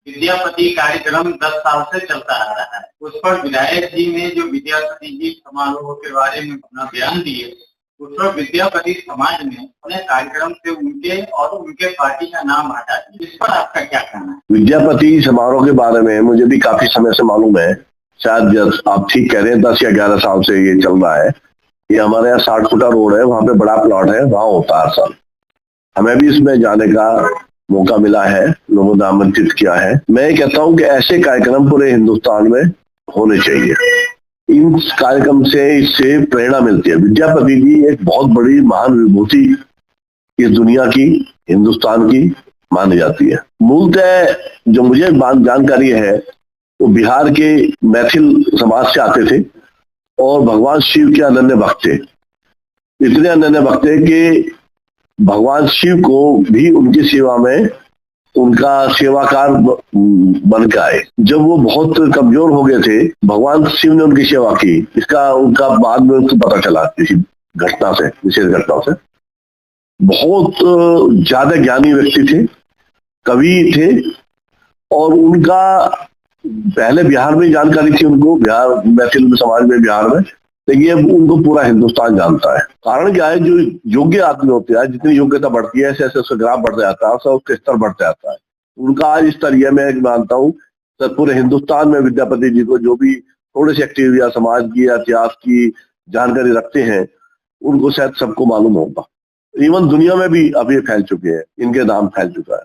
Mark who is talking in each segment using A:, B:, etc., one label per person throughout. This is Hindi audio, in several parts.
A: विद्यापति कार्यक्रम 10 साल से चलता आ रहा है। उस पर विधायक जी ने जो विद्यापति जी समारोह के बारे में अपना बयान दिए, उस पर विद्यापति समाज ने अपने कार्यक्रम से उनके और उनके पार्टी का नाम हटा दिया। इस पर आपका क्या कहना है?
B: विद्यापति समारोह के बारे में मुझे भी काफी समय से मालूम है। शायद आप ठीक कह रहे हैं, 10 या 11 साल से ये चल रहा है। ये हमारे यहाँ 60 फुटा रोड है, वहां पे बड़ा प्लॉट है, वहां होता है हर साल। हमें भी इसमें जाने का मौका मिला है, लोगों ने आमंत्रित किया है। मैं ये कहता हूँ कि ऐसे कार्यक्रम पूरे हिंदुस्तान में होने चाहिए। इन कार्यक्रम से इससे प्रेरणा मिलती है। विद्यापति जी एक बहुत बड़ी महान विभूति इस दुनिया की, हिंदुस्तान की मानी जाती है। मूलतः जो मुझे जानकारी है वो बिहार के मैथिल समाज से आते थे और भगवान शिव के अनन्य भक्त थे। इतने अनन्य भक्त थे कि भगवान शिव को भी उनकी सेवा में उनका सेवाकार बन के आए। जब वो बहुत कमजोर हो गए थे, भगवान शिव ने उनकी सेवा की। इसका उनका बाद में उसको पता चला किसी घटना से, विशेष घटना से। बहुत ज्यादा ज्ञानी व्यक्ति थे, कवि थे, और उनका पहले बिहार में जानकारी थी उनको, बिहार मैथिल समाज में, बिहार में, लेकिन ये उनको पूरा हिंदुस्तान जानता है। कारण क्या है? जो योग्य आदमी होते हैं, जितनी योग्यता बढ़ती है, ऐसे उसका ग्राफ बढ़ता जाता है, उसका स्तर बढ़ता जाता है। उनका आज स्तर यह मैं मानता हूँ पूरे हिंदुस्तान में विद्यापति जी को, जो भी थोड़े से एक्टिव या समाज की या इतिहास की जानकारी रखते हैं, उनको शायद सबको मालूम होगा। इवन दुनिया में भी अब ये फैल चुके हैं, इनके नाम फैल चुका है।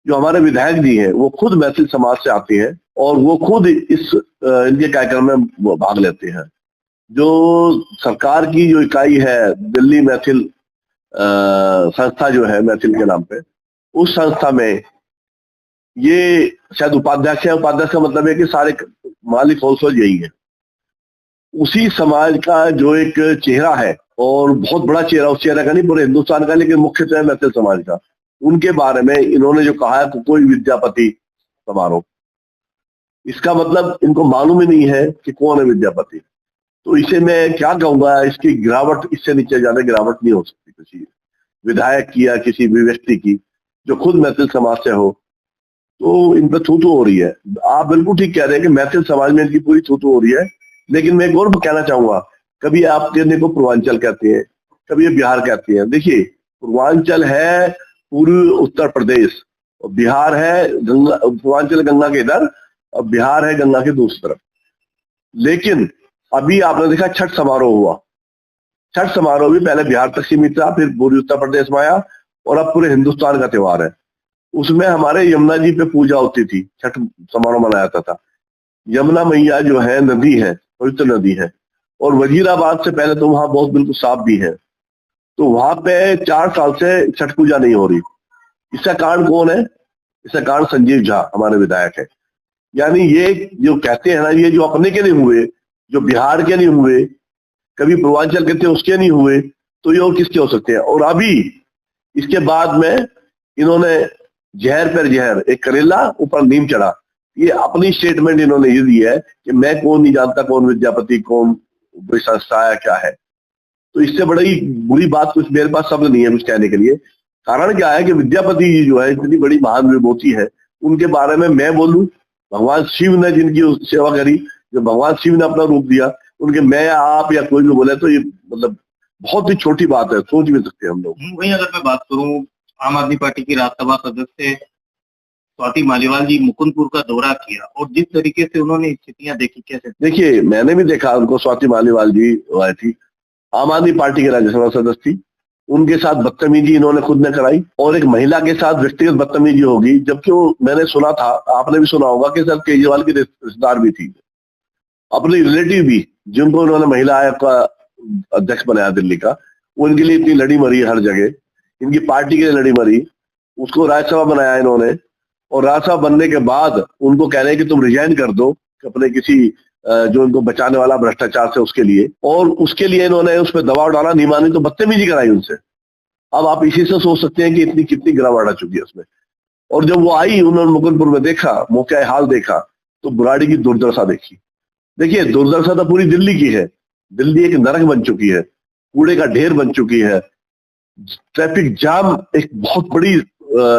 B: जो हमारे विधायक जी हैं वो खुद मैथिल समाज से आते हैं और वो खुद इस इनके कार्यक्रम में भाग लेते हैं। जो सरकार की जो इकाई है, दिल्ली मैथिल संस्था जो है मैथिल के नाम पे, उस संस्था में ये शायद उपाध्यक्ष है। उपाध्यक्ष का मतलब है कि सारे मालिक होलसेल यही है। उसी समाज का जो एक चेहरा है, और बहुत बड़ा चेहरा, उस चेहरा का नहीं पूरे हिंदुस्तान का, लेकिन मुख्यतः मैथिल समाज का, उनके बारे में इन्होंने जो कहा है कोई विद्यापति समारोह, इसका मतलब इनको मालूम ही नहीं है कि कौन है विद्यापति। तो इसे मैं क्या कहूंगा, इसकी गिरावट, इससे नीचे ज्यादा गिरावट नहीं हो सकती किसी विधायक की या किसी भी व्यक्ति की जो खुद मैथिल समाज से हो। तो इन पर थू हो रही है। आप बिल्कुल ठीक कह रहे हैं कि मैथिल समाज में इनकी पूरी थू हो रही है। लेकिन मैं एक और कहना चाहूंगा, कभी आप कहने को पूर्वांचल कहते हैं, कभी ये बिहार कहते हैं। देखिए, पूर्वांचल है पूर्वी उत्तर प्रदेश, और बिहार है गंगा, पूर्वांचल गंगा के इधर और बिहार है गंगा के दूसरी तरफ। लेकिन अभी आपने देखा छठ समारोह हुआ। छठ समारोह भी पहले बिहार तक सीमित था, फिर पूर्वी उत्तर प्रदेश में आया, और अब पूरे हिंदुस्तान का त्योहार है। उसमें हमारे यमुना जी पे पूजा होती थी, छठ समारोह मनाया जाता था। यमुना मैया जो है नदी है, पवित्र नदी है, और वजीराबाद से पहले तो वहां बहुत बिल्कुल साफ भी है। तो वहां पे 4 साल से छठ पूजा नहीं हो रही। इसका कारण कौन है? इसका कारण संजीव झा हमारे विधायक है। यानी ये जो कहते हैं ना, ये जो अपने के नहीं हुए, जो बिहार के नहीं हुए, कभी पूर्वांचल के थे उसके नहीं हुए, तो ये और किसके हो सकते हैं? और अभी इसके बाद में इन्होंने जहर पर जहर, एक करेला ऊपर नीम चढ़ा, ये अपनी स्टेटमेंट इन्होंने ये दी है कि मैं कौन नहीं जानता कौन विद्यापति, कौन संस्था है, क्या है। तो इससे बड़ी बुरी बात कुछ मेरे पास शब्द नहीं है कुछ कहने के लिए। कारण क्या है कि विद्यापति जी जो है इतनी बड़ी महान विभूति है, उनके बारे में मैं बोलूं, भगवान शिव ने जिनकी सेवा करी, जो भगवान शिव ने अपना रूप दिया, उनके मैं आप या कोई भी बोले तो ये मतलब बहुत ही छोटी बात है, सोच भी सकते हैं हम लोग।
A: वही अगर मैं बात करूं, आम आदमी पार्टी की राज्यसभा सदस्य स्वाति मालीवाल जी मुकुंदपुर का दौरा किया, और जिस तरीके से उन्होंने स्थितियां देखी, कैसे?
B: देखिए, मैंने भी देखा उनको। स्वाति मालीवाल जी आई थी, आम आदमी पार्टी के राज्यसभा सदस्य थी। उनके साथ बदतमीजी इन्होंने खुद ने कराई, और एक महिला के साथ व्यक्तिगत बदतमीजी होगी, जबकि वो मैंने सुना था, आपने भी सुना होगा कि सर केजरीवाल की रिश्तेदार भी थी, अपने रिलेटिव भी, जिनको उन्होंने महिला आयोग का अध्यक्ष बनाया दिल्ली का, वो इनके लिए इतनी लड़ी मरी हर जगह, इनकी पार्टी के लिए लड़ी मरी, उसको राज्यसभा बनाया इन्होंने। और राज्यसभा बनने के बाद उनको कह रहे हैं कि तुम रिजाइन कर दो अपने किसी जो इनको बचाने वाला भ्रष्टाचार से उसके लिए, और उसके लिए इन्होंने उस पर दबाव डाला, नहीं मानी तो बदतमीजी कराई उनसे। अब आप इसी से सोच सकते हैं कि इतनी कितनी गिरावट आ चुकी है उसमें। और जब वो आई, उन्होंने मुकुंदपुर में देखा, मौके हाल देखा, तो बुराड़ी की दुर्दशा देखी। देखिए, दुर्दशा तो पूरी दिल्ली की है। दिल्ली एक नरक बन चुकी है, कूड़े का ढेर बन चुकी है, ट्रैफिक जाम एक बहुत बड़ी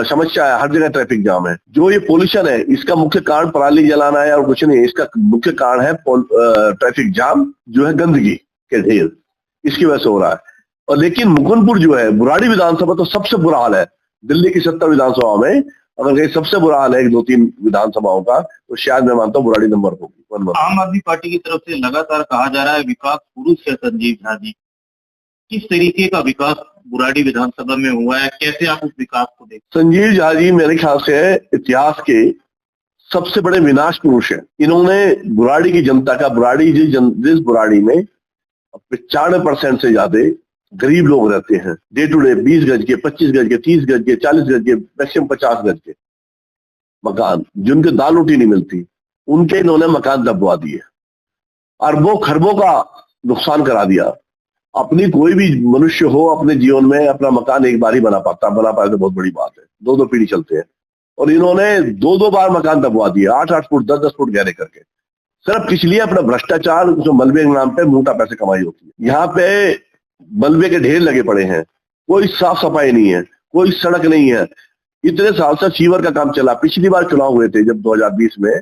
B: समस्या है, हर जगह ट्रैफिक जाम है। जो ये पोल्यूशन है इसका मुख्य कारण पराली जलाना है और कुछ नहीं, इसका मुख्य कारण है ट्रैफिक जाम जो है गंदगी के ढेर, इसकी वजह से हो रहा है। और लेकिन मुकुंदपुर जो है, बुराड़ी विधानसभा तो सबसे बुरा हाल है। दिल्ली की 70 विधानसभा में अगर कहीं सबसे बुरा हाल है 2-3 विधानसभाओं का, तो शायद मैं मानता हूँ बुराड़ी नंबर होगी।
A: आम आदमी पार्टी की तरफ से लगातार कहा जा रहा है विकास पुरुष है संजीव झा जी। किस तरीके का विकास बुराड़ी विधानसभा में हुआ है, कैसे आप उस विकास को देखते हैं?
B: संजीव झा जी मेरे ख्याल से इतिहास के सबसे बड़े विनाश पुरुष हैं। इन्होंने बुराड़ी की जनता का, जिस बुराड़ी में 95% से ज्यादा गरीब लोग रहते हैं, डे टू डे 20 गज के, 25 गज के, 30 गज के, 40 गज के, मैक्सिमम 50 गज के मकान, जिनके दाल रोटी नहीं मिलती, उनके इन्होंने मकान दबवा दिए, अरबों खरबों का नुकसान करा दिया। अपनी कोई भी मनुष्य हो अपने जीवन में अपना मकान एक बार ही बना पाए तो बहुत बड़ी बात है। 2-2 पीढ़ी चलते हैं, और इन्होंने 2-2 बार मकान दबवा दिए, 8-8 फुट 10-10 फुट गहरे करके, सिर्फ किस लिए? अपना भ्रष्टाचार, जो मलबे के नाम पे मोटा पैसे कमाई होती है। यहाँ पे मलबे के ढेर लगे पड़े हैं, कोई साफ सफाई नहीं है, कोई सड़क नहीं है। इतने साल से सीवर का काम चला। पिछली बार चुनाव हुए थे जब 2020 में,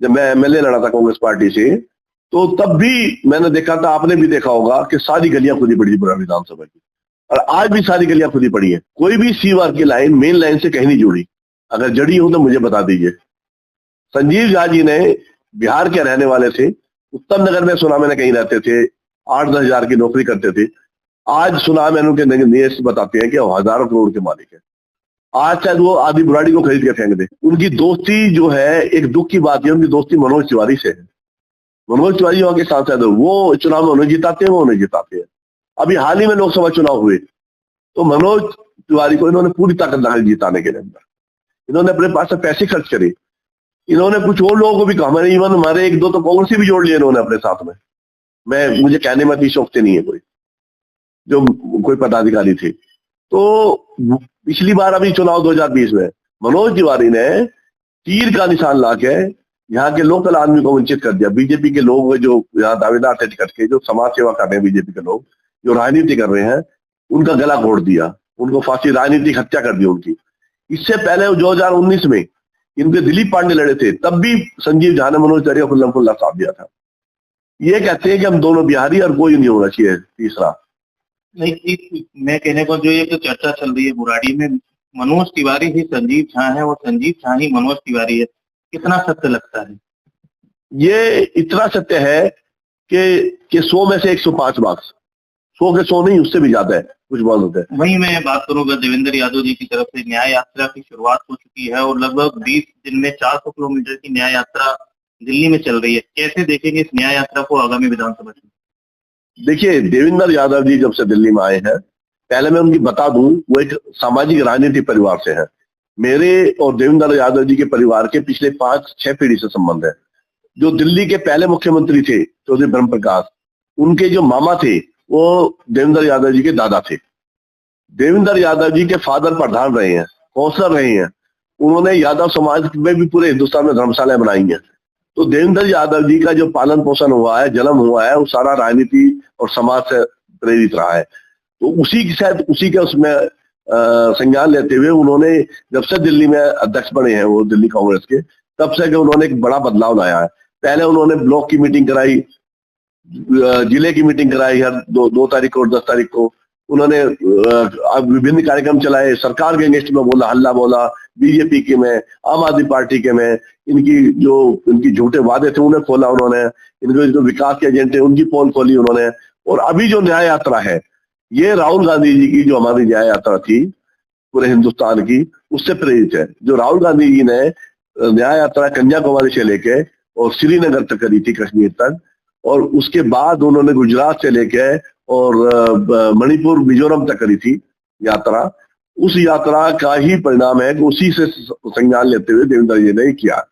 B: जब मैं एमएलए लड़ा था कांग्रेस पार्टी से, तो तब भी मैंने देखा था, आपने भी देखा होगा कि सारी गलियां खुदी पड़ी बुराड़ी विधानसभा की, और आज भी सारी गलियां खुदी पड़ी है। कोई भी सीवर की लाइन मेन लाइन से कहीं नहीं जुड़ी। अगर जड़ी हो तो मुझे बता दीजिए। संजीव झा जी ने बिहार के रहने वाले थे, उत्तम नगर में सुना मैंने कहीं रहते थे, 8-10 हजार की नौकरी करते थे। आज सुना मैंने उनके नियत बताते हैं कि वो हजारों करोड़ के मालिक है। आज शायद वो आधी बुराड़ी को खरीद के फेंक दे। उनकी दोस्ती जो है, एक दुख की बात है, उनकी दोस्ती मनोज तिवारी से है। मनोज तिवारी वहां के सांसद है, वो चुनाव में उन्हें जिताते हैं, वो उन्हें जिताते हैं। अभी हाल ही में लोकसभा चुनाव हुए तो मनोज तिवारी को इन्होंने पूरी ताकत लगाई जिताने के अंदर। इन्होंने अपने पास से पैसे खर्च करे, इन्होंने कुछ और लोगों को भी कहा, मैंने इवन हमारे 1-2 तो कांग्रेसी भी जोड़ लिए इन्होंने अपने साथ में। मुझे कहने में भी शौकते नहीं है कोई, जो कोई पदाधिकारी थे। तो पिछली बार अभी चुनाव 2020 में मनोज तिवारी ने तीर का निशान लाके यहाँ के लोकल आदमी को वंचित कर दिया। बीजेपी के लोग जो यहाँ दावेदार थे टिकट के, जो समाज सेवा कर रहे हैं, बीजेपी के लोग जो राजनीति कर रहे हैं, उनका गला घोट दिया, उनको फांसी, राजनीतिक हत्या कर दी उनकी। इससे पहले 2019 में इनके दिलीप पांडे लड़े थे, तब भी संजीव झा ने मनोज तिवारी को खुल्ला साथ दिया था। ये कहते हैं कि हम दोनों बिहारी और कोई नहीं होना चाहिए तीसरा।
A: नहीं, मैं कहने को जो ये तो चर्चा चल रही है बुराड़ी में, मनोज तिवारी ही संजीव झा है और संजीव झा ही मनोज तिवारी है, कितना सत्य लगता है?
B: ये इतना सत्य है कि 100 में से 105 मार्क्स, 100 के 100 नहीं, उससे भी ज्यादा है, कुछ बहुत होता है।
A: वहीं मैं बात करूंगा देवेंद्र यादव जी की तरफ से न्याय यात्रा की शुरुआत हो चुकी है और लगभग 20 दिन में 400 किलोमीटर की न्याय यात्रा दिल्ली में चल रही है। कैसे देखेंगे इस न्याय यात्रा को आगामी विधानसभा चुनाव?
B: देखिए, देवेंद्र यादव जी जब से दिल्ली में आए हैं, पहले मैं उनकी बता दूं, वो एक सामाजिक राजनीतिक परिवार से है। मेरे और देवेंद्र यादव जी के परिवार के पिछले 5-6 पीढ़ी से संबंध है। जो दिल्ली के पहले मुख्यमंत्री थे चौधरी ब्रह्म प्रकाश, उनके जो मामा थे वो देवेंद्र यादव जी के दादा थे। देवेंद्र यादव जी के फादर प्रधान रहे हैं, काउंसलर रहे हैं। उन्होंने यादव समाज में भी पूरे हिंदुस्तान में धर्मशालाएं बनाई हैं। तो देवेंद्र यादव जी का जो पालन पोषण हुआ है, जन्म हुआ है, वो सारा राजनीति और समाज से प्रेरित रहा है। तो उसी के उसमें संज्ञान लेते हुए उन्होंने, जब से दिल्ली में अध्यक्ष बने हैं वो दिल्ली कांग्रेस के, तब से उन्होंने एक बड़ा बदलाव लाया है। पहले उन्होंने ब्लॉक की मीटिंग कराई, जिले की मीटिंग कराई हर 2 तारीख को और 10 तारीख को। उन्होंने विभिन्न कार्यक्रम चलाए, सरकार के अगेंस्ट में बोला, हल्ला बोला, बीजेपी के में, आम आदमी पार्टी के में। इनकी झूठे वादे थे उन्हें खोला उन्होंने, इनके जो विकास के एजेंडे उनकी पोल खोली उन्होंने। और अभी जो न्याय यात्रा है, ये राहुल गांधी जी की जो हमारी न्याय यात्रा थी पूरे हिंदुस्तान की, उससे प्रेरित है। जो राहुल गांधी जी ने न्याय यात्रा कन्याकुमारी से लेके और श्रीनगर तक करी थी, कश्मीर तक, और उसके बाद उन्होंने गुजरात से लेके और मणिपुर, मिजोरम तक करी थी यात्रा। उस यात्रा का ही परिणाम है कि उसी से संज्ञान लेते हुए देवेंद्र जी ने किया।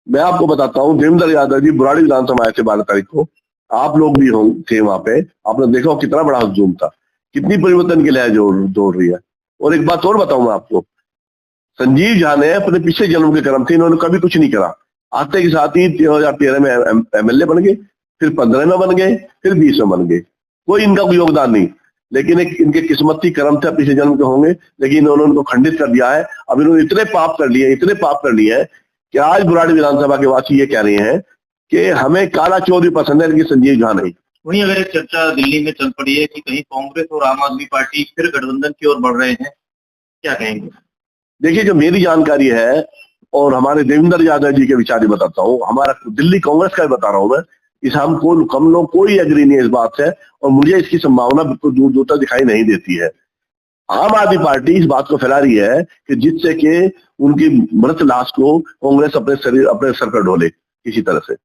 B: मैं आपको बताता हूँ, देवेंद्र यादव जी बुराड़ी विधानसभा आए थे 12 तारीख को, आप लोग भी थे वहां पे, आपने देखा कितना बड़ा हुजूम था, कितनी परिवर्तन के लिए जोड़ रही है। और एक बात और बताऊं मैं आपको, संजीव झा ने अपने पिछले जन्म के कर्म थे, इन्होंने कभी कुछ नहीं करा। आते के साथ ही 2013 में एमएलए बन गए, फिर 15 में बन गए, फिर 20 में बन गए, कोई इनका कोई योगदान नहीं। लेकिन एक इनके किस्मती कर्म थे, पिछले जन्म के होंगे, लेकिन इन्होंने उनको खंडित कर दिया है। अब इन्होंने इतने पाप कर लिए हैं कि आज बुराड़ी विधानसभा के वासी ये कह रहे हैं कि हमें काला चोर भी पसंद है, इनकी संजीव झा नहीं।
A: वहीं अगर एक चर्चा दिल्ली में चल पड़ी है कि कहीं कांग्रेस और आम आदमी पार्टी फिर गठबंधन की ओर बढ़ रहे हैं, क्या कहेंगे?
B: देखिए, जो मेरी जानकारी है और हमारे देवेंद्र यादव जी के विचार बताता हूँ, हमारा दिल्ली कांग्रेस का भी बता रहा हूँ मैं, इस हम लोग कोई एग्री नहीं है इस बात से, और मुझे इसकी संभावना बिल्कुल दूर दूर तक दिखाई नहीं देती है। आम आदमी पार्टी इस बात को फैला रही है कि जिससे कि उनकी मृत लाश को कांग्रेस अपने सर पर ढोले किसी तरह से।